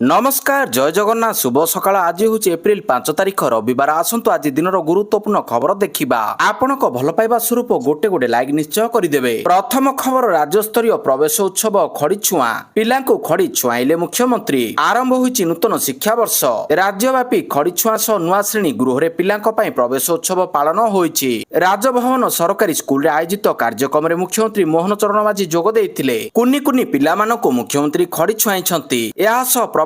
नमस्कार जय जगन्नाथ शुभ सकाळ आज हूँ एप्रिल 5 तारिख रविवार आसतु आज दिन गुरुत्वपूर्ण खबर देखा आपण भल पाइबा स्वरूप गोटे गोटे लाइक निश्चय करदे। प्रथम खबर राज्य स्तरीय प्रवेश उत्सव खड़ी छुआ पिला खड़ी छुआईले मुख्यमंत्री आरंभ होईछि नूतन शिक्षा वर्ष राज्यव्यापी खड़ी छुआ सह नुआ श्रेणी गृह पिला प्रवेश उत्सव पालन होईछि। राजभवन सरकारी स्कूल आयोजित कार्यक्रम में मुख्यमंत्री मोहन चरण माझी जोग देइथिले। कुनी कुनी पिला मानकु मुख्यमंत्री खड़ी छुआइछंती।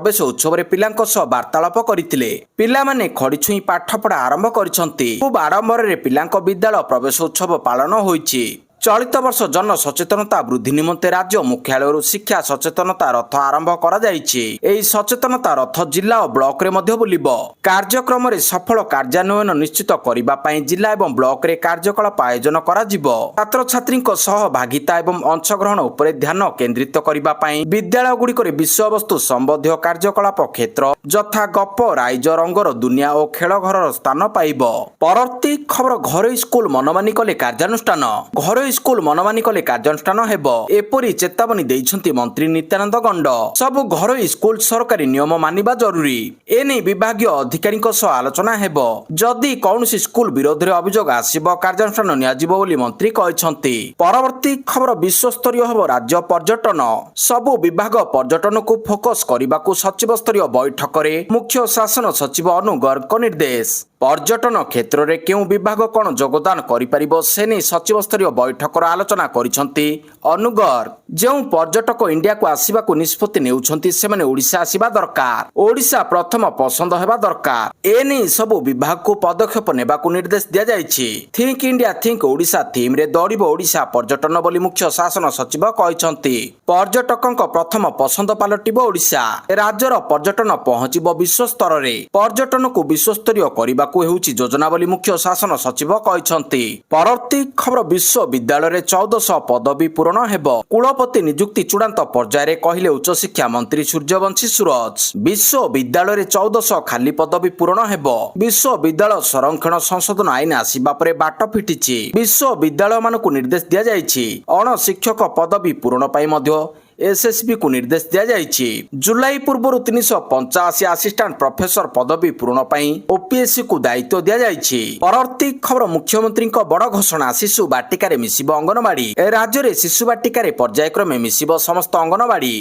प्रवेश उत्सव में पिलांक सह वार्तालाप करथिले। पिलामाने खड़ी छुई पाठपढ़ा आरंभ करिसंती। खूब आडंबर पिलांक विद्यालय प्रवेश उत्सव पालन होईछि। चलित वर्ष जन सचेतनता वृद्धि निमंते राज्य मुख्यालय शिक्षा सचेतनता रथ आरंभ करा जायछि। एही सचेतनता रथ जिला और ब्लॉक रे मध्य बुलिबो। कार्यक्रम रे सफल कार्यान्वयन निश्चित करिबा पई जिला एवं ब्लॉक रे कार्यकलाप आयोजन करा जिवो। छात्र छात्रीक सहभागिता एवं अंशग्रहण उपरे ध्यान केंद्रित करिबा पई विद्यालय गुड़िक विषय वस्तु संबंधी कार्यकलाप क्षेत्र यथा गप राइज रंगर दुनिया और खेल घर स्थान पाइबो। परवर्ती खबर घरोई स्कूल मनमानी कले कार्यानुष्ठान। घरोई स्कूल मनमानी कले कार्यानुष्ठान हेबो एपरी चेतावनी देइछंती मंत्री नित्यानंद गंड। सबु घरोई स्कूल सरकारी नियम मानिबा जरूरी। एने विभागीय अधिकारीक सह आलोचना हेबो। जदि कौनसी स्कूल विरोध रे अभियोग आसीबो कार्यानुष्ठान नियाजिबो बोली मंत्री कहिसंती। परवर्ती खबर विश्व स्तरीय हेबो राज्य पर्यटन। सबु विभाग पर्यटन को फोकस करबाकू सचिव स्तरीय बैठक रे मुख्य शासन सचिव अनु गर्ग निर्देश। पर्यटन क्षेत्र में केउ विभाग कौन योगदान करिपारिबो सेने सचिव स्तरीय बैठकर आलोचना करिसंती अनु गर्ग। जो पर्यटक इंडिया को आसीबा को निष्पत्ति नेउछंती सेमाने ओडिशा आसीबा दरकार। ओडिशा प्रथम पसंद हेबा दरकार। एने सब विभाग को पदक्षेप नेबाकू निर्देश दिया जायछि। Think India think Odisha theme रे दौड़िबो ओडिशा पर्यटन बोली मुख्य शासन सचिव कहिसंती। पर्यटकक प्रथम पसंद पालटिबो ओडिशा। राज्यर पर्यटन पहुंचिबो विश्व स्तर रे। पर्यटन को विश्व स्तरीय करिबा योजना बोली मुख्य शासन सचिव कहिसंती। परवर्ती खबर विश्वविद्यालय रे 1400 पदवी पूरण हेबो। कुलपति नियुक्ति चूड़ांत पर्याय रे कहिले उच्च शिक्षा मंत्री सूर्यवंशी सूरज। विश्वविद्यालय रे 1400 खाली पदवी पूरण हेबो। विश्वविद्यालय संरक्षण संशोधन आईन आसीबा परे बाट फिटिछि। विश्वविद्यालय मानकु निर्देश दिया जायछि। अण शिक्षक पदवी पूरण पई मध्य एसएसबी को निर्देश दिया जायछि। जुलाई पूर्व 385 असिस्टेंट प्रोफेसर पदवी पूरण पई ओपीएससी को दायित्व दिया जायछि। परवर्ती खबर मुख्यमंत्री को बड़ घोषणा शिशु बाटिका रे मिसिबो अंगनवाड़ी। राज्य रे शिशु बाटिका रे पर्यायक्रमे मिसिबो समस्त अंगनवाड़ी।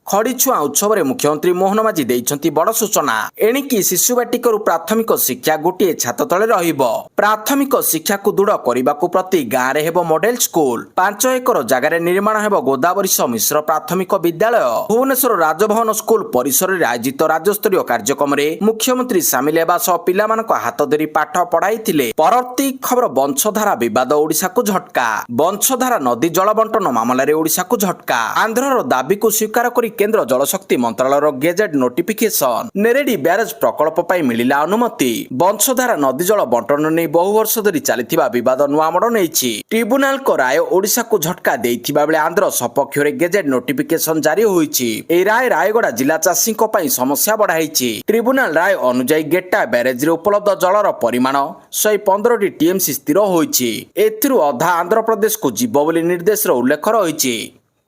खड़ी छुआ उत्सव में मुख्यमंत्री मोहन माझी देइछंती बड़ सूचना। एणिकी शिशु बाटिकरू प्राथमिक शिक्षा गोटे छात तले रहिबो। प्राथमिक शिक्षा को दृढ़ करबाकू प्रति गाँव रे हेबो मॉडल स्कूल। 5 एकर जगह रे निर्माण हेबो गोदावरी मिश्र प्राथमिक विद्यालय। भुवनेश्वर राजभवन स्कूल परिसर रे आयोजित राज्य स्तरीय कार्यक्रम में मुख्यमंत्री सामिल हेबा सह पिलामानक हाथ धरी पाठ पढ़ाइथिले। परवर्ती खबर वंशधारा विवाद ओडिशा को झटका। वंशधारा नदी जल बंटन मामला रे ओडिशा को झटका। आंध्रर दाबी को स्वीकार करी केंद्र जलशक्ति मंत्रालय गेजेट नोटिफिकेशन। नेरेडी ब्यारेज प्रकल्प पाई मिलिला अनुमति। वंशधारा नदी जल बंटन नहीं बहु वर्ष धरी चलिथिबा विवाद नुआ मोड़ नेइछि। ट्रिब्यूनाल को राय ओडिशा को झटका देइथिबा बेले आंध्र सपक्ष रे गेजेट नोटिफिकेशन जारी होईछि। ए राय रायगड़ा जिला चाषी को पाई समस्या बढ़ाइछि। ट्रिब्यूनाल राय अनुसार गेटा ब्यारेज रे उपलब्ध जलर परिमाण 115 टीएमसी स्थिर होईछि। एथिरु अधा आंध्र प्रदेश को जीव बोली निर्देश रो उल्लेख रहिछि।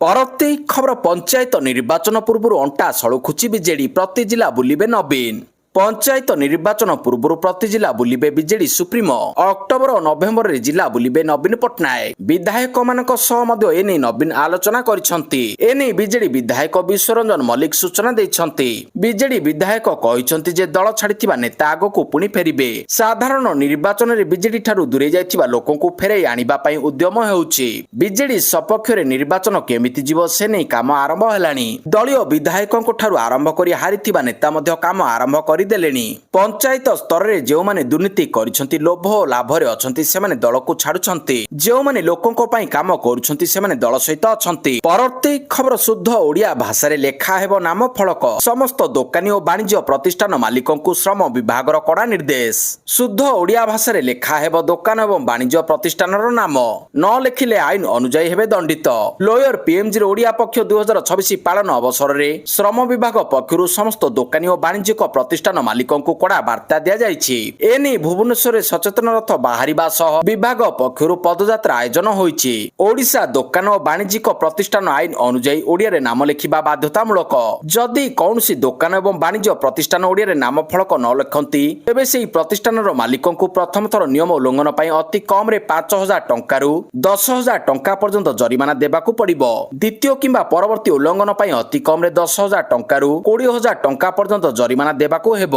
परवर्ती खबर पंचायत निर्वाचन पूर्व अंटा सड़ुखुची बीजेडी प्रति जिला बुलिबे नवीन। पंचायत निर्वाचन पूर्व प्रति जिला बुलिबे बीजेडी सुप्रीमो। अक्टोबर और नवेम्बर रे जिला बुलिबे नवीन पट्टनायक। विधायक मानक सह मध्य एने नवीन आलोचना करिसंती। एने बीजेडी विधायक विश्वरंजन मल्लिक सूचना दैछंती। बीजेडी विधायक कहिसंती जे दल छाड़िथिबा नेता आगो पुणी फेरिबे। साधारण निर्वाचन रे बीजेडी ठारू दूरे जाइथिबा लोकंकु फेरै आनिबा पई उद्यम हेउछि। बीजेडी सपक्ष रे निर्वाचन केमिति जीव से नै काम आरंभ हेलानी। दलीय विधायकंकु ठारू आरंभ करी हारिथिबा नेता मध्य काम आरंभ देलेनी। पंचायत स्तर रे जेउ माने दुर्नीति करिसंती लोभ ओ लाभ रे अछंती सेमाने दल को छाडुछंती। जेउ माने लोकंको पई काम करूछंती सेमाने दल सहित अछंती। परवर्ती खबर शुद्ध ओडिया भाषा रे लेखा हेबो नाम फलक। समस्त दोकानी और वाणिज्य प्रतिष्ठान मालिकंकु श्रम विभाग रो कड़ा निर्देश। शुद्ध ओडिया भाषा रे लेखा हेबो दोकान एवं वाणिज्य प्रतिष्ठान रो नाम। न लेखिले आईन अनुଯାयी हेबे दंडित। लोयर पीएमजी रो ओडिया पक्ष 2026 पालन अवसर रे श्रम विभाग पक्षरु समस्त दोकानी और वाणिज्यिक प्रतिष्ठान ପ୍ରତିଷ୍ଠାନ ମାଲିକଙ୍କୁ କଡ଼ା ବାର୍ତ୍ତା ଦିଆଯାଇଛି। ଏନେଇ ଭୁବନେଶ୍ୱରରେ ସଚେତନ ରଥ ବାହାରିବା ସହ ବିଭାଗ ପକ୍ଷରୁ ପଦଯାତ୍ରା ଆୟୋଜନ ହୋଇଛି। ଓଡ଼ିଶା ଦୋକାନ ଓ ବାଣିଜ୍ୟିକ ପ୍ରତିଷ୍ଠାନ ଆଇନ ଅନୁଯାୟୀ ଓଡ଼ିଆରେ ନାମ ଲେଖିବା ବାଧ୍ୟତାମୂଳକ। ଯଦି କୌଣସି ଦୋକାନ ଏବଂ ବାଣିଜ୍ୟ ପ୍ରତିଷ୍ଠାନ ଓଡ଼ିଆରେ ନାମ ଫଳକ ନ ଲେଖନ୍ତି ତେବେ ସେହି ପ୍ରତିଷ୍ଠାନର ମାଲିକଙ୍କୁ ପ୍ରଥମ ଥର ନିୟମ ଉଲ୍ଲଂଘନ ପାଇଁ ଅତି କମରେ 5,000 ଟଙ୍କାରୁ 10,000 ଟଙ୍କା ପର୍ଯ୍ୟନ୍ତ ଜରିମାନା ଦେବାକୁ ପଡ଼ିବ। ଦ୍ୱିତୀୟ କିମ୍ବା ପରବର୍ତ୍ତୀ ଉଲ୍ଲଂଘନ ପାଇଁ ଅତି କମରେ 10,000 ଟଙ୍କାରୁ 20,000 ଟଙ୍କା ପର୍ଯ୍ୟନ୍ତ ଜରିମାନା ଦେବାକୁ ହେବ।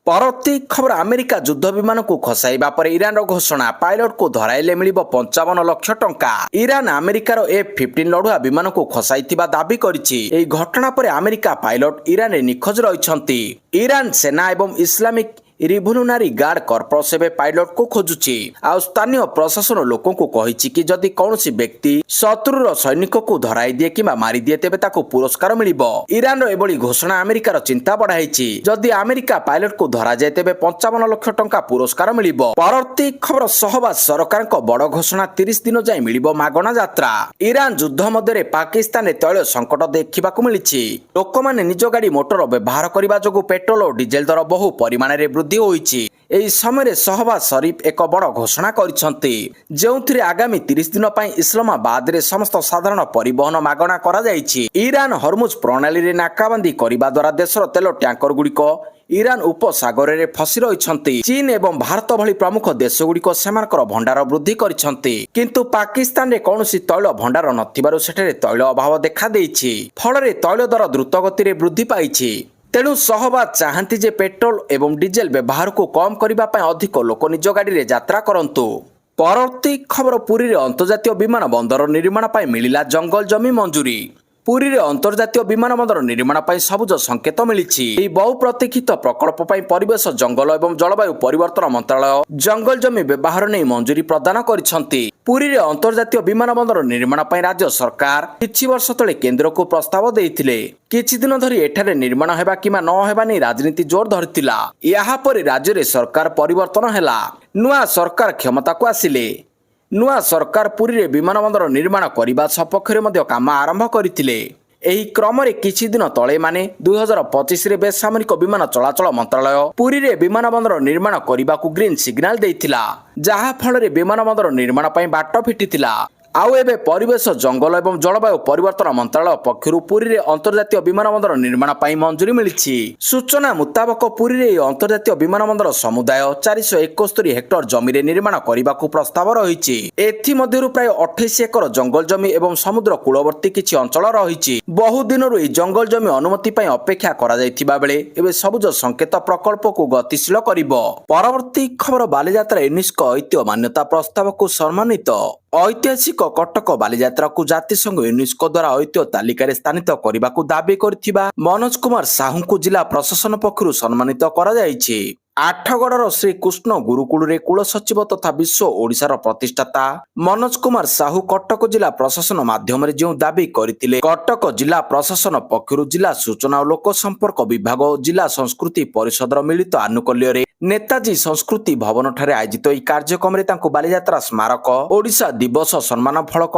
ପରବର୍ତ୍ତୀ ଖବର ଆମେରିକା ଯୁଦ୍ଧ ବିମାନକୁ ଖସାଇବା ପରେ ଇରାନର ଘୋଷଣା, ପାଇଲଟକୁ ଧରାଇଲେ ମିଳିବ 55 ଲକ୍ଷ ଟଙ୍କା। ଇରାନ ଆମେରିକାର F-15 ଲଢୁଆ ବିମାନକୁ ଖସାଇଥିବା ଦାବି କରିଛି। ଏହି ଘଟଣା ପରେ ଆମେରିକା ପାଇଲଟ ଇରାନରେ ନିଖୋଜ ରହିଛନ୍ତି। ଇରାନ ସେନା ଏବଂ ଇସଲାମିକ ରିଭଲ୍ୟୁନାରୀ ଗାର୍ଡ କର୍ପସ ଏବେ ପାଇଲଟକୁ ଖୋଜୁଛି। ଆଉ ସ୍ଥାନୀୟ ପ୍ରଶାସନ ଲୋକଙ୍କୁ କହିଛି କି ଯଦି କୌଣସି ବ୍ୟକ୍ତି ଶତ୍ରୁର ସୈନିକକୁ ଧରାଇ ଦିଏ କିମ୍ବା ମାରିଦିଏ ତେବେ ତାକୁ ପୁରସ୍କାର ମିଳିବ। ଇରାନର ଏଭଳି ଘୋଷଣା ଆମେରିକାର ଚିନ୍ତା ବଢାଇଛି। ଯଦି ଆମେରିକା ପାଇଲଟକୁ ଧରାଯାଏ ତେବେ 55 ଲକ୍ଷ ଟଙ୍କା ପୁରସ୍କାର ମିଳିବ। ପରବର୍ତ୍ତୀ ଖବର ସହବାଜ ସରକାରଙ୍କ ବଡ ଘୋଷଣା, 30 ଦିନ ଯାଏଁ ମିଳିବ ମାଗଣା ଯାତ୍ରା। ଇରାନ ଯୁଦ୍ଧ ମଧ୍ୟରେ ପାକିସ୍ତାନରେ ତୈଳ ସଙ୍କଟ ଦେଖିବାକୁ ମିଳିଛି। ଲୋକମାନେ ନିଜ ଗାଡି ମୋଟର ବ୍ୟବହାର କରିବା ଯୋଗୁଁ ପେଟ୍ରୋଲ ଓ ଡିଜେଲ ଦର ବହୁ ପରିମାଣରେ ବୃଦ୍ଧି ହୋଇଛି। ଏହି ସମୟରେ ସହବାଜ ସରିଫ ଏକ ବଡ଼ ଘୋଷଣା କରିଛନ୍ତି, ଯେଉଁଥିରେ ଆଗାମୀ 30 ଦିନ ପାଇଁ ଇସଲାମାବାଦରେ ସମସ୍ତ ସାଧାରଣ ପରିବହନ ମାଗଣା କରାଯାଇଛି। ଇରାନ ହରମୁଜ ପ୍ରଣାଳୀରେ ନାକାବନ୍ଦୀ କରିବା ଦ୍ୱାରା ଦେଶର ତେଲ ଟ୍ୟାଙ୍କର ଗୁଡ଼ିକ ଇରାନ ଉପସାଗରରେ ଫସି ରହିଛନ୍ତି। ଚୀନ ଏବଂ ଭାରତ ଭଳି ପ୍ରମୁଖ ଦେଶଗୁଡ଼ିକ ସେମାନଙ୍କର ଭଣ୍ଡାର ବୃଦ୍ଧି କରିଛନ୍ତି, କିନ୍ତୁ ପାକିସ୍ତାନରେ କୌଣସି ତୈଳ ଭଣ୍ଡାର ନଥିବାରୁ ସେଠାରେ ତୈଳ ଅଭାବ ଦେଖାଦେଇଛି। ଫଳରେ ତୈଳ ଦର ଦ୍ରୁତ ଗତିରେ ବୃଦ୍ଧି ପାଇଛି। ତେଣୁ ସହବାଜ ଚାହାନ୍ତି ଯେ ପେଟ୍ରୋଲ ଏବଂ ଡିଜେଲ ବ୍ୟବହାରକୁ କମ୍ କରିବା ପାଇଁ ଅଧିକ ଲୋକ ନିଜ ଗାଡ଼ିରେ ଯାତ୍ରା କରନ୍ତୁ। ପରବର୍ତ୍ତୀ ଖବର, ପୁରୀରେ ଅନ୍ତର୍ଜାତୀୟ ବିମାନ ବନ୍ଦର ନିର୍ମାଣ ପାଇଁ ମିଳିଲା ଜଙ୍ଗଲ ଜମି ମଞ୍ଜୁରୀ। ପୁରୀରେ ଅନ୍ତର୍ଜାତୀୟ ବିମାନ ବନ୍ଦର ନିର୍ମାଣ ପାଇଁ ସବୁଜ ସଂକେତ ମିଳିଛି। ଏହି ବହୁ ପ୍ରତୀକ୍ଷିତ ପ୍ରକଳ୍ପ ପାଇଁ ପରିବେଶ, ଜଙ୍ଗଲ ଏବଂ ଜଳବାୟୁ ପରିବର୍ତ୍ତନ ମନ୍ତ୍ରାଳୟ ଜଙ୍ଗଲ ଜମି ବ୍ୟବହାର ନେଇ ମଞ୍ଜୁରୀ ପ୍ରଦାନ କରିଛନ୍ତି। ପୁରୀରେ ଅନ୍ତର୍ଜାତୀୟ ବିମାନ ବନ୍ଦର ନିର୍ମାଣ ପାଇଁ ରାଜ୍ୟ ସରକାର କିଛି ବର୍ଷ ତଳେ କେନ୍ଦ୍ରକୁ ପ୍ରସ୍ତାବ ଦେଇଥିଲେ। କିଛି ଦିନ ଧରି ଏଠାରେ ନିର୍ମାଣ ହେବା କିମ୍ବା ନ ହେବା ନେଇ ରାଜନୀତି ଜୋର ଧରିଥିଲା। ଏହାପରେ ରାଜ୍ୟରେ ସରକାର ପରିବର୍ତ୍ତନ ହେଲା। ନୂଆ ସରକାର କ୍ଷମତାକୁ ଆସିଲେ। ନୂଆ ସରକାର ପୁରୀରେ ବିମାନ ବନ୍ଦର ନିର୍ମାଣ କରିବା ସପକ୍ଷରେ ମଧ୍ୟ କାମ ଆରମ୍ଭ କରିଥିଲେ। ଏହି କ୍ରମରେ କିଛି ଦିନ ତଳେ 2025ରେ ବେସାମରିକ ବିମାନ ଚଳାଚଳ ମନ୍ତ୍ରାଳୟ ପୁରୀରେ ବିମାନ ବନ୍ଦର ନିର୍ମାଣ କରିବାକୁ ଗ୍ରୀନ୍ ସିଗ୍ନାଲ ଦେଇଥିଲା, ଯାହା ଫଳରେ ବିମାନ ବନ୍ଦର ନିର୍ମାଣ ପାଇଁ ବାଟ ଫିଟିଥିଲା। ଆଉ ଏବେ ପରିବେଶ, ଜଙ୍ଗଲ ଏବଂ ଜଳବାୟୁ ପରିବର୍ତ୍ତନ ମନ୍ତ୍ରାଳୟ ପକ୍ଷରୁ ପୁରୀରେ ଅନ୍ତର୍ଜାତୀୟ ବିମାନ ବନ୍ଦର ନିର୍ମାଣ ପାଇଁ ମଞ୍ଜୁରୀ ମିଳିଛି। ସୂଚନା ମୁତାବକ ପୁରୀରେ ଏହି ଅନ୍ତର୍ଜାତୀୟ ବିମାନ ବନ୍ଦର ସମୁଦାୟ 471 ହେକ୍ଟର ଜମିରେ ନିର୍ମାଣ କରିବାକୁ ପ୍ରସ୍ତାବ ରହିଛି। ଏଥିମଧ୍ୟରୁ ପ୍ରାୟ 28 ଏକର ଜଙ୍ଗଲ ଜମି ଏବଂ ସମୁଦ୍ର କୂଳବର୍ତ୍ତୀ କିଛି ଅଞ୍ଚଳ ରହିଛି। ବହୁ ଦିନରୁ ଏହି ଜଙ୍ଗଲ ଜମି ଅନୁମତି ପାଇଁ ଅପେକ୍ଷା କରାଯାଇଥିବା ବେଳେ ଏବେ ସବୁଜ ସଂକେତ ପ୍ରକଳ୍ପକୁ ଗତିଶୀଳ କରିବ। ପରବର୍ତ୍ତୀ ଖବର, ବାଲିଯାତ୍ରା ୟୁନେସ୍କୋ ଐତିହ୍ୟ ମାନ୍ୟତା ପ୍ରସ୍ତାବକୁ ସମ୍ମାନିତ। ଐତିହାସିକ କଟକ ବାଲିଯାତ୍ରାକୁ ଜାତିସଂଘ ୟୁନେସ୍କୋ ଦ୍ୱାରା ଐତିହ୍ୟ ତାଲିକାରେ ସ୍ଥାନିତ କରିବାକୁ ଦାବି କରିଥିବା ମନୋଜ କୁମାର ସାହୁଙ୍କୁ ଜିଲ୍ଲା ପ୍ରଶାସନ ପକ୍ଷରୁ ସମ୍ମାନିତ କରାଯାଇଛି। ଆଠଗଡ଼ର ଶ୍ରୀକୃଷ୍ଣ ଗୁରୁକୁଳରେ କୁଳସଚିବ ତଥା ବିଶ୍ୱ ଓଡ଼ିଶାର ପ୍ରତିଷ୍ଠାତା ମନୋଜ କୁମାର ସାହୁ କଟକ ଜିଲ୍ଲା ପ୍ରଶାସନ ମାଧ୍ୟମରେ ଯେଉଁ ଦାବି କରିଥିଲେ, କଟକ ଜିଲ୍ଲା ପ୍ରଶାସନ ପକ୍ଷରୁ ଜିଲ୍ଲା ସୂଚନା ଓ ଲୋକ ସମ୍ପର୍କ ବିଭାଗ ଓ ଜିଲ୍ଲା ସଂସ୍କୃତି ପରିଷଦର ମିଳିତ ଆନୁକୂଲ୍ୟରେ ନେତାଜୀ ସଂସ୍କୃତି ଭବନଠାରେ ଆୟୋଜିତ ଏହି କାର୍ଯ୍ୟକ୍ରମରେ ତାଙ୍କୁ ବାଲିଯାତ୍ରା ସ୍ମାରକ, ଓଡ଼ିଶା ଦିବସ ସମ୍ମାନ ଫଳକ,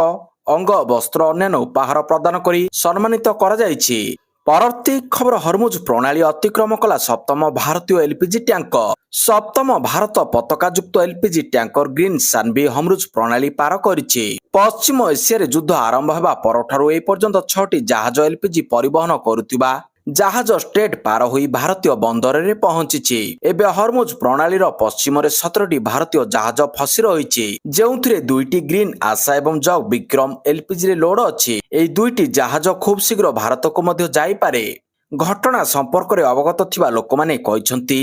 ଅଙ୍ଗ ବସ୍ତ୍ର ଅନ୍ୟାନ୍ୟ ଉପହାର ପ୍ରଦାନ କରି ସମ୍ମାନିତ କରାଯାଇଛି। ପରବର୍ତ୍ତୀ ଖବର, ହରମୁଜ ପ୍ରଣାଳୀ ଅତିକ୍ରମ କଲା ସପ୍ତମ ଭାରତୀୟ ଏଲପିଜି ଟ୍ୟାଙ୍କର। ସପ୍ତମ ଭାରତ ପତାକାଯୁକ୍ତ LPG tanker green Sanvi Hormuz ପ୍ରଣାଳୀ ପାର କରିଛି। ପଶ୍ଚିମ ଏସିଆରେ ଯୁଦ୍ଧ ଆରମ୍ଭ ହେବା ପରଠାରୁ ଏ ପର୍ଯ୍ୟନ୍ତ 6ଟି ଜାହାଜ ଏଲପିଜି ପରିବହନ କରୁଥିବା ଜାହାଜ ଷ୍ଟ୍ରେଟ୍ ପାର ହୋଇ ଭାରତୀୟ ବନ୍ଦରରେ ପହଞ୍ଚିଛି। ଏବେ ହରମୁଜ ପ୍ରଣାଳୀର ପଶ୍ଚିମରେ 17ଟି ଭାରତୀୟ ଜାହାଜ ଫସି ରହିଛି, ଯେଉଁଥିରେ 2ଟି ଗ୍ରୀନ୍ ଆଶା ଏବଂ ଜଗ ବିକ୍ରମ ଏଲପିଜିରେ ଲୋଡ ଅଛି। ଏହି 2ଟି ଜାହାଜ ଖୁବ୍ ଶୀଘ୍ର ଭାରତକୁ ମଧ୍ୟ ଯାଇପାରେ। ଘଟଣା ସମ୍ପର୍କରେ ଅବଗତ ଥିବା ଲୋକମାନେ କହିଛନ୍ତି,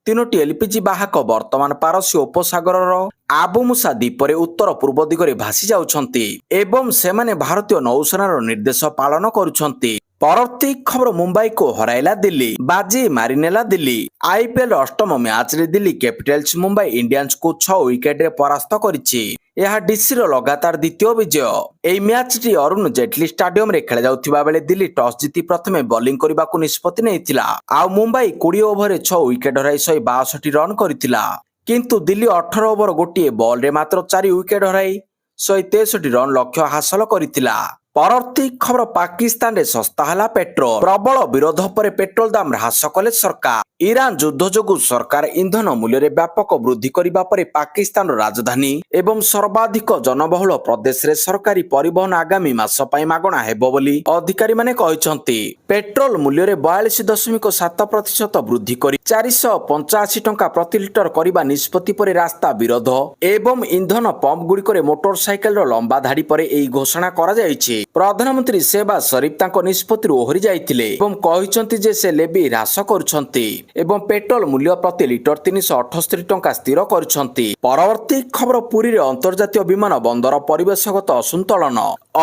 3ଟି ଏଲପିଜି ବାହକ ବର୍ତ୍ତମାନ ପାରସ୍ୟ ଉପସାଗରର ଆବୁମୁସା ଦ୍ୱୀପରେ ଉତ୍ତର ପୂର୍ବ ଦିଗରେ ଭାସି ଯାଉଛନ୍ତି ଏବଂ ସେମାନେ ଭାରତୀୟ ନୌସେନାର ନିର୍ଦ୍ଦେଶ ପାଳନ କରୁଛନ୍ତି। ପରବର୍ତ୍ତୀ ଖବର, ମୁମ୍ବାଇକୁ ହରାଇଲା ଦିଲ୍ଲୀ, ବାଜି ମାରିନେଲା ଦିଲ୍ଲୀ। ଆଇପିଏଲ ଅଷ୍ଟମ ମ୍ୟାଚରେ ଦିଲ୍ଲୀ କ୍ୟାପିଟାଲ୍ସ ମୁମ୍ବାଇ ଇଣ୍ଡିଆନ୍ସକୁ 6 ୱିକେଟରେ ପରାସ୍ତ କରିଛି। ଏହା ଡିସିର ଲଗାତାର ଦ୍ୱିତୀୟ ବିଜୟ। ଏହି ମ୍ୟାଚଟି ଅରୁଣ ଜେଟଲୀ ଷ୍ଟାଡିୟମରେ ଖେଳାଯାଉଥିବା ବେଳେ ଦିଲ୍ଲୀ ଟସ୍ ଜିତି ପ୍ରଥମେ ବୋଲିଂ କରିବାକୁ ନିଷ୍ପତ୍ତି ନେଇଥିଲା। ଆଉ ମୁମ୍ବାଇ 20 ଓଭରରେ 6 ୱିକେଟ ହରାଇ 162 ରନ୍ କରିଥିଲା। କିନ୍ତୁ ଦିଲ୍ଲୀ 18 ଓଭର ଗୋଟିଏ ବଲରେ ମାତ୍ର 4 ୱିକେଟ ହରାଇ 163 ରନ୍ ଲକ୍ଷ୍ୟ ହାସଲ କରିଥିଲା। ପରବର୍ତ୍ତୀ ଖବର ପାକିସ୍ତାନରେ ଶସ୍ତା ହେଲା ପେଟ୍ରୋଲ। ପ୍ରବଳ ବିରୋଧ ପରେ ପେଟ୍ରୋଲ ଦାମ ହ୍ରାସ କଲେ ସରକାର। ଇରାନ ଯୁଦ୍ଧ ଯୋଗୁଁ ସରକାର ଇନ୍ଧନ ମୂଲ୍ୟରେ ବ୍ୟାପକ ବୃଦ୍ଧି କରିବା ପରେ ପାକିସ୍ତାନର ରାଜଧାନୀ ଏବଂ ସର୍ବାଧିକ ଜନବହୁଳ ପ୍ରଦେଶରେ ସରକାରୀ ପରିବହନ ଆଗାମୀ ମାସ ପାଇଁ ମାଗଣା ହେବ ବୋଲି ଅଧିକାରୀମାନେ କହିଛନ୍ତି। ପେଟ୍ରୋଲ ମୂଲ୍ୟରେ 42.7% ବୃଦ୍ଧି କରି 485 ଟଙ୍କା ପ୍ରତି ଲିଟର କରିବା ନିଷ୍ପତ୍ତି ପରେ ରାସ୍ତା ବିରୋଧ ଏବଂ ଇନ୍ଧନ ପମ୍ପ ଗୁଡ଼ିକରେ ମୋଟର ସାଇକେଲର ଲମ୍ବା ଧାଡି ପରେ ଏହି ଘୋଷଣା କରାଯାଇଛି। ପ୍ରଧାନମନ୍ତ୍ରୀ ସେହବାଜ ସରିଫ ତାଙ୍କ ନିଷ୍ପତ୍ତିରୁ ଓହରି ଯାଇଥିଲେ ଏବଂ କହିଛନ୍ତି ଯେ ସେ ଲେବି ହ୍ରାସ କରୁଛନ୍ତି ଏବଂ ପେଟ୍ରୋଲ ମୂଲ୍ୟ ପ୍ରତି ଲିଟର 378 ଟଙ୍କା ସ୍ଥିର କରିଛନ୍ତି। ପରବର୍ତ୍ତୀ ଖବର ପୁରୀରେ ଅନ୍ତର୍ଜାତୀୟ ବିମାନ ବନ୍ଦର ପରିବେଶଗତ ଅସନ୍ତୁଳନ,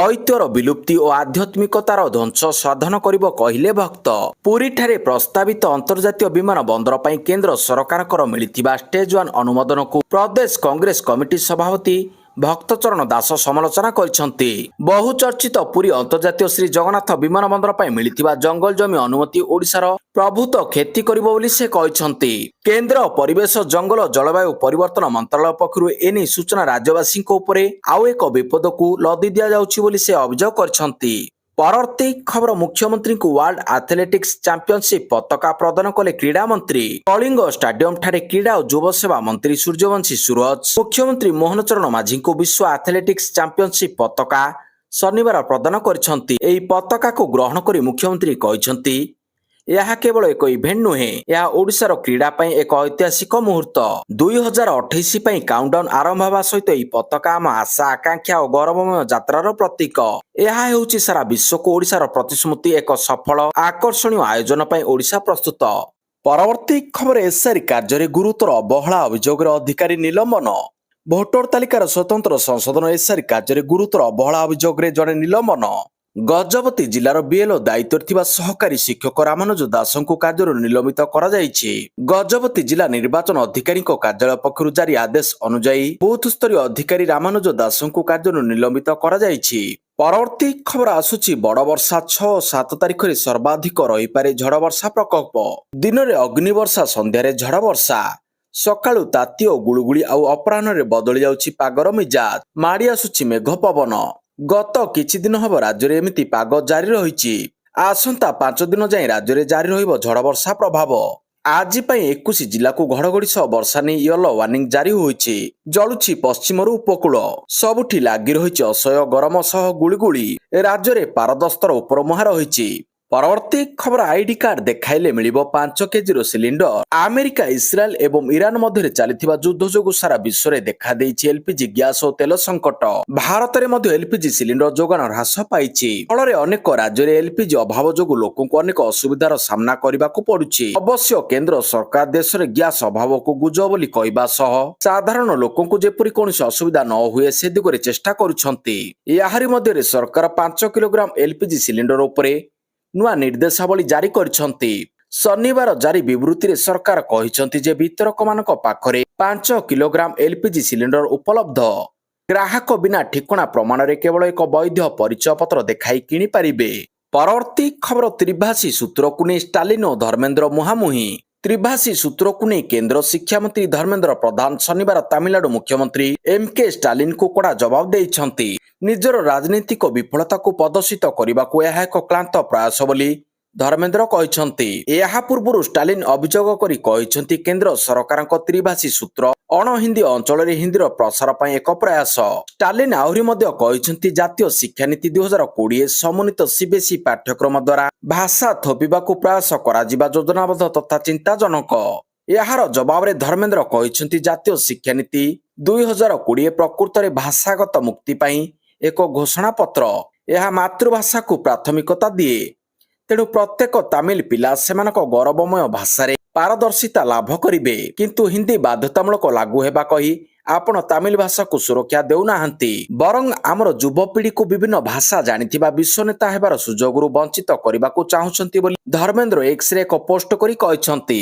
ଐତିହ୍ୟର ବିଲୁପ୍ତି ଓ ଆଧ୍ୟାତ୍ମିକତାର ଧ୍ୱଂସ ସାଧନ କରିବ କହିଲେ ଭକ୍ତ। ପୁରୀଠାରେ ପ୍ରସ୍ତାବିତ ଅନ୍ତର୍ଜାତୀୟ ବିମାନ ବନ୍ଦର ପାଇଁ କେନ୍ଦ୍ର ସରକାରଙ୍କର ମିଳିଥିବା ଷ୍ଟେଜ 1 ଅନୁମୋଦନକୁ ପ୍ରଦେଶ କଂଗ୍ରେସ କମିଟି ସଭାପତି ଭକ୍ତଚରଣ ଦାସ ସମାଲୋଚନା କରିଛନ୍ତି। ବହୁ ଚର୍ଚ୍ଚିତ ପୁରୀ ଅନ୍ତର୍ଜାତୀୟ ଶ୍ରୀ ଜଗନ୍ନାଥ ବିମାନ ବନ୍ଦର ପାଇଁ ମିଳିଥିବା ଜଙ୍ଗଲ ଜମି ଅନୁମତି ଓଡ଼ିଶାର ପ୍ରଭୂତ କ୍ଷତି କରିବ ବୋଲି ସେ କହିଛନ୍ତି। କେନ୍ଦ୍ର ପରିବେଶ ଜଙ୍ଗଲ ଜଳବାୟୁ ପରିବର୍ତ୍ତନ ମନ୍ତ୍ରାଳୟ ପକ୍ଷରୁ ଏନେଇ ସୂଚନା ରାଜ୍ୟବାସୀଙ୍କ ଉପରେ ଆଉ ଏକ ବିପଦକୁ ଲଦି ଦିଆଯାଉଛି ବୋଲି ସେ ଅଭିଯୋଗ କରିଛନ୍ତି। ପରବର୍ତ୍ତୀ ଖବର ମୁଖ୍ୟମନ୍ତ୍ରୀଙ୍କୁ ୱାର୍ଲଡ ଆଥଲେଟିକ୍ସ ଚାମ୍ପିଅନସିପ୍ ପତାକା ପ୍ରଦାନ କଲେ କ୍ରୀଡ଼ା ମନ୍ତ୍ରୀ। କଳିଙ୍ଗ ଷ୍ଟାଡିୟମ ଠାରେ କ୍ରୀଡ଼ା ଓ ଯୁବ ସେବା ମନ୍ତ୍ରୀ ସୂର୍ଯ୍ୟବଂଶୀ ସୁରଜ ମୁଖ୍ୟମନ୍ତ୍ରୀ ମୋହନ ଚରଣ ମାଝୀଙ୍କୁ ବିଶ୍ୱ ଆଥଲେଟିକ୍ସ ଚାମ୍ପିଅନସିପ୍ ପତାକା ଶନିବାର ପ୍ରଦାନ କରିଛନ୍ତି। ଏହି ପତାକାକୁ ଗ୍ରହଣ କରି ମୁଖ୍ୟମନ୍ତ୍ରୀ କହିଛନ୍ତି, ଏହା କେବଳ ଏକ ଇଭେଣ୍ଟ ନୁହେଁ, ଏହା ଓଡ଼ିଶାର କ୍ରୀଡ଼ା ପାଇଁ ଏକ ଐତିହାସିକ ମୁହୂର୍ତ୍ତ। 2028 ପାଇଁ କାଉଣ୍ଟଡାଉନ୍ ଆରମ୍ଭ ହେବା ସହିତ ଏହି ପତାକା ଆମ ଆଶା ଆକାଂକ୍ଷା ଓ ଗୌରବମୟ ଯାତ୍ରାର ପ୍ରତୀକ। ଏହା ହେଉଛି ସାରା ବିଶ୍ୱକୁ ଓଡ଼ିଶାର ପ୍ରତିଶ୍ରୁତି ଏକ ସଫଳ ଆକର୍ଷଣୀୟ ଆୟୋଜନ ପାଇଁ ଓଡ଼ିଶା ପ୍ରସ୍ତୁତ। ପରବର୍ତ୍ତୀ ଖବର ଏସ୍ଆର୍ କାର୍ଯ୍ୟରେ ଗୁରୁତର ଅବହେଳା ଅଭିଯୋଗରେ ଅଧିକାରୀ ନିଲମ୍ବନ। ଭୋଟର ତାଲିକାର ସ୍ୱତନ୍ତ୍ର ସଂଶୋଧନ ଏସ୍ଆର୍ କାର୍ଯ୍ୟରେ ଗୁରୁତର ଅବହେଳା ଅଭିଯୋଗରେ ଜଣେ ନିଲମ୍ବନ। ଗଜପତି ଜିଲ୍ଲାର ବିଏଲ୍ଓ ଦାୟିତ୍ୱରେ ଥିବା ସହକାରୀ ଶିକ୍ଷକ ରାମାନୁଜ ଦାସଙ୍କୁ କାର୍ଯ୍ୟରୁ ନିଲମ୍ବିତ କରାଯାଇଛି। ଗଜପତି ଜିଲ୍ଲା ନିର୍ବାଚନ ଅଧିକାରୀଙ୍କ କାର୍ଯ୍ୟାଳୟ ପକ୍ଷରୁ ଜାରି ଆଦେଶ ଅନୁଯାୟୀ ବୁଥସ୍ତରୀୟ ଅଧିକାରୀ ରାମାନୁଜ ଦାସଙ୍କୁ କାର୍ଯ୍ୟରୁ ନିଲମ୍ବିତ କରାଯାଇଛି। ପରବର୍ତ୍ତୀ ଖବର ଆସୁଛି ବଡ଼ ବର୍ଷା 6 ଓ 7 ତାରିଖରେ ସର୍ବାଧିକ ରହିପାରେ ଝଡ଼ ବର୍ଷା ପ୍ରକୋପ। ଦିନରେ ଅଗ୍ନିବର୍ଷା, ସନ୍ଧ୍ୟାରେ ଝଡ଼ ବର୍ଷା। ସକାଳୁ ତାତି ଓ ଗୁଳୁଗୁଳି ଆଉ ଅପରାହ୍ନରେ ବଦଳି ଯାଉଛି ପାଗର ମିଜାଜ। ମାଡ଼ି ଆସୁଛି ମେଘ ପବନ। ଗତ କିଛି ଦିନ ହେବ ରାଜ୍ୟରେ ଏମିତି ପାଗ ଜାରି ରହିଛି। ଆସନ୍ତା 5 ଦିନ ଯାଏଁ ରାଜ୍ୟରେ ଜାରି ରହିବ ଝଡ଼ ବର୍ଷା ପ୍ରଭାବ। ଆଜି ପାଇଁ 21 ଜିଲ୍ଲାକୁ ଘଡ଼ଘଡ଼ି ସହ ବର୍ଷା ନେଇ ୟେଲୋ ୱାର୍ଣ୍ଣିଂ ଜାରି ହୋଇଛି। ଜଳୁଛି ପଶ୍ଚିମରୁ ଉପକୂଳ। ସବୁଠି ଲାଗି ରହିଛି ଅସହ୍ୟ ଗରମ ସହ ଗୁଳିଗୁଳି। ରାଜ୍ୟରେ ପାରଦସ୍ତର ଉପରମୁହାଁ ରହିଛି। ପରବର୍ତ୍ତୀ ଖବର ଆଇଡି କାର୍ଡ ଦେଖାଇଲେ ମିଳିବ 5 କେଜିର ସିଲିଣ୍ଡର। ଆମେରିକା, ଇସ୍ରାଏଲ ଏବଂ ଇରାନ ମଧ୍ୟରେ ଚାଲିଥିବା ଯୁଦ୍ଧ ଯୋଗୁଁ ସାରା ବିଶ୍ୱରେ ଦେଖାଦେଇଛି ଏଲ୍ପିଜି ଗ୍ୟାସ୍ ଓ ତେଲ ସଙ୍କଟ। ଭାରତରେ ମଧ୍ୟ ଏଲ୍ପିଜି ସିଲିଣ୍ଡର ଯୋଗାଣ ହ୍ରାସ ପାଇଛି। ଫଳରେ ଅନେକ ରାଜ୍ୟରେ ଏଲ୍ପିଜି ଅଭାବ ଯୋଗୁଁ ଲୋକଙ୍କୁ ଅନେକ ଅସୁବିଧାର ସାମ୍ନା କରିବାକୁ ପଡୁଛି। ଅବଶ୍ୟ କେନ୍ଦ୍ର ସରକାର ଦେଶରେ ଗ୍ୟାସ୍ ଅଭାବକୁ ଗୁଜ ବୋଲି କହିବା ସହ ସାଧାରଣ ଲୋକଙ୍କୁ ଯେପରି କୌଣସି ଅସୁବିଧା ନ ହୁଏ ସେ ଦିଗରେ ଚେଷ୍ଟା କରୁଛନ୍ତି। ଏହାରି ମଧ୍ୟରେ ସରକାର 5 କିଲୋଗ୍ରାମ ଏଲ୍ପିଜି ସିଲିଣ୍ଡର ଉପରେ ନୂଆ ନିର୍ଦ୍ଦେଶାବଳୀ ଜାରି କରିଛନ୍ତି। ଶନିବାର ଜାରି ବିବୃତ୍ତିରେ ସରକାର କହିଛନ୍ତି ଯେ ବିତରକମାନଙ୍କ ପାଖରେ 5 କିଲୋଗ୍ରାମ ଏଲ୍ପିଜି ସିଲିଣ୍ଡର ଉପଲବ୍ଧ। ଗ୍ରାହକ ବିନା ଠିକଣା ପ୍ରମାଣରେ କେବଳ ଏକ ବୈଧ ପରିଚୟ ପତ୍ର ଦେଖାଇ କିଣିପାରିବେ। ପରବର୍ତ୍ତୀ ଖବର ତ୍ରିଭାଷୀ ସୂତ୍ରକୁ ନେଇ ଷ୍ଟାଲିନ ଓ ଧର୍ମେନ୍ଦ୍ର ମୁହାଁମୁହିଁ। ତ୍ରିଭାଷୀ ସୂତ୍ରକୁ ନେଇ କେନ୍ଦ୍ର ଶିକ୍ଷାମନ୍ତ୍ରୀ ଧର୍ମେନ୍ଦ୍ର ପ୍ରଧାନ ଶନିବାର ତାମିଲନାଡୁ ମୁଖ୍ୟମନ୍ତ୍ରୀ ଏମ୍କେ ଷ୍ଟାଲିନଙ୍କୁ କଡ଼ା ଜବାବ ଦେଇଛନ୍ତି। ନିଜର ରାଜନୈତିକ ବିଫଳତାକୁ ପ୍ରଦର୍ଶିତ କରିବାକୁ ଏହା ଏକ କ୍ଲାନ୍ତ ପ୍ରୟାସ ବୋଲି ଧର୍ମେନ୍ଦ୍ର କହିଛନ୍ତି। ଏହା ପୂର୍ବରୁ ଷ୍ଟାଲିନ ଅଭିଯୋଗ କରି କହିଛନ୍ତି କେନ୍ଦ୍ର ସରକାରଙ୍କ ତ୍ରିଭାଷୀ ସୂତ୍ର ଅଣ ହିନ୍ଦୀ ଅଞ୍ଚଳରେ ହିନ୍ଦୀର ପ୍ରସାର ପାଇଁ ଏକ ପ୍ରୟାସ। ଷ୍ଟାଲିନ ଆହୁରି ମଧ୍ୟ କହିଛନ୍ତି ଜାତୀୟ ଶିକ୍ଷାନୀତି 2020 ସମନ୍ୱିତ ସିବିଏସ୍ଇ ପାଠ୍ୟକ୍ରମ ଦ୍ୱାରା ଭାଷା ଥୋପିବାକୁ ପ୍ରୟାସ କରାଯିବା ଯୋଜନାବଦ୍ଧ ତଥା ଚିନ୍ତାଜନକ। ଏହାର ଜବାବରେ ଧର୍ମେନ୍ଦ୍ର କହିଛନ୍ତି ଜାତୀୟ ଶିକ୍ଷାନୀତି 2020 ପ୍ରକୃତରେ ଭାଷାଗତ ମୁକ୍ତି ପାଇଁ ଏକ ଘୋଷଣାପତ୍ର। ଏହା ମାତୃଭାଷାକୁ ପ୍ରାଥମିକତା ଦିଏ। ତେଣୁ ପ୍ରତ୍ୟେକ ତାମିଲ ପିଲା ସେମାନଙ୍କ ଗୌରବମୟ ଭାଷାରେ ପାରଦର୍ଶିତା ଲାଭ କରିବେ। କିନ୍ତୁ ହିନ୍ଦୀ ବାଧ୍ୟତାମୂଳକ ଲାଗୁ ହେବା କହି ଆପଣ ତାମିଲ ଭାଷାକୁ ସୁରକ୍ଷା ଦେଉନାହାନ୍ତି, ବରଂ ଆମର ଯୁବପିଢ଼ିକୁ ବିଭିନ୍ନ ଭାଷା ଜାଣିଥିବା ବିଶ୍ୱନେତା ହେବାର ସୁଯୋଗରୁ ବଞ୍ଚିତ କରିବାକୁ ଚାହୁଁଛନ୍ତି ବୋଲି ଧର୍ମେନ୍ଦ୍ର ଏକ୍ସରେ ଏକ ପୋଷ୍ଟ କରି କହିଛନ୍ତି।